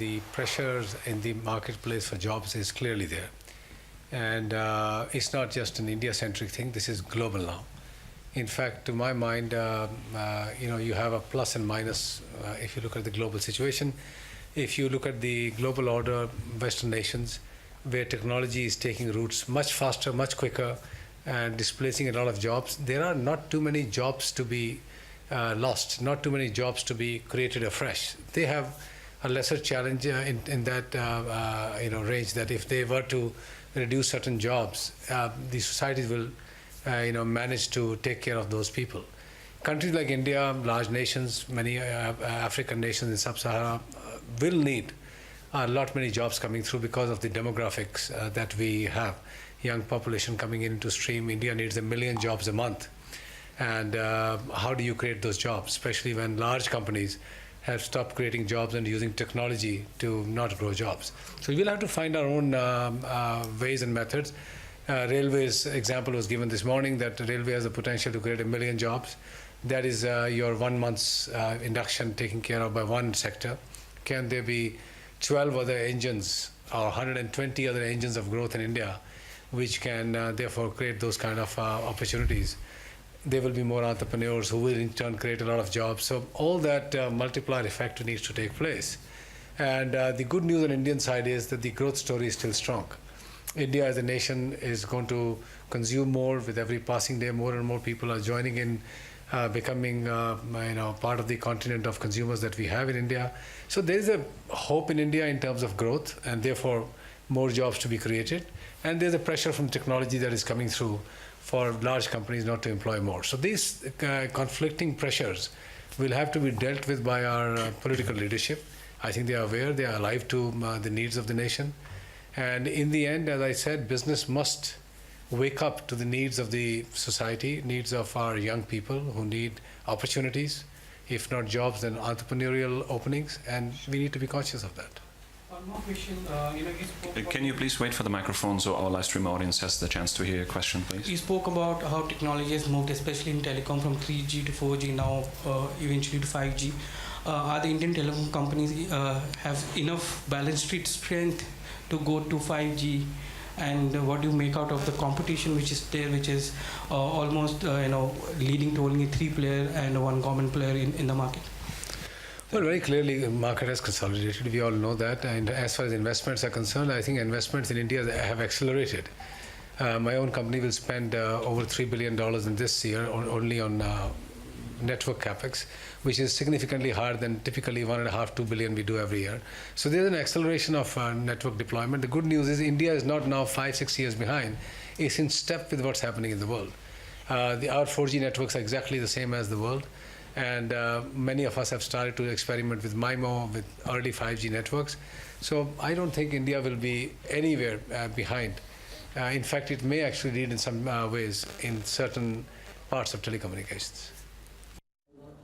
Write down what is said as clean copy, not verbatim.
the pressures in the marketplace for jobs is clearly there. And it's not just an India-centric thing, this is global now. In fact, to my mind, you have a plus and minus if you look at the global situation. If you look at the global order, Western nations, where technology is taking roots much faster, much quicker, and displacing a lot of jobs, there are not too many jobs to be lost, not too many jobs to be created afresh. They have a lesser challenge in that range, that if they were to reduce certain jobs, the societies will manage to take care of those people. Countries like India, large nations, many African nations in Sub-Sahara will need a lot many jobs coming through because of the demographics that we have. Young population coming into stream. India needs 1 million jobs a month. And how do you create those jobs, especially when large companies have stopped creating jobs and using technology to not grow jobs? So we'll have to find our own ways and methods. Railways example was given this morning, that railway has the potential to create 1 million jobs. That is your 1 month's induction taken care of by one sector. Can there be 12 other engines or 120 other engines of growth in India, which can therefore create those kind of opportunities? There will be more entrepreneurs who will in turn create a lot of jobs. So all that multiplier effect needs to take place. And the good news on Indian side is that the growth story is still strong. India as a nation is going to consume more with every passing day. More and more people are joining in, becoming part of the continent of consumers that we have in India. So there is a hope in India in terms of growth, and therefore more jobs to be created. And there's a pressure from technology that is coming through for large companies not to employ more. So these conflicting pressures will have to be dealt with by our political leadership. I think they are aware, they are alive to the needs of the nation. And in the end, as I said, business must wake up to the needs of the society, needs of our young people who need opportunities, if not jobs, then entrepreneurial openings, and we need to be conscious of that. One more question. Can you please wait for the microphone so our live stream audience has the chance to hear your question, please? You spoke about how technology has moved, especially in telecom, from 3G to 4G, now eventually to 5G. Are the Indian telecom companies have enough balance sheet strength to go to 5G? And what do you make out of the competition which is there, which is almost leading to only 3 players and 1 common player in the market? Well, very clearly, the market has consolidated. We all know that. And as far as investments are concerned, I think investments in India have accelerated. My own company will spend over $3 billion in this year only on network capex, which is significantly higher than typically 1.5 to 2 billion we do every year. So there's an acceleration of network deployment. The good news is India is not now 5-6 years behind. It's in step with what's happening in the world. Our 4G networks are exactly the same as the world. And many of us have started to experiment with MIMO, with early 5G networks. So I don't think India will be anywhere behind. In fact, it may actually lead in some ways in certain parts of telecommunications.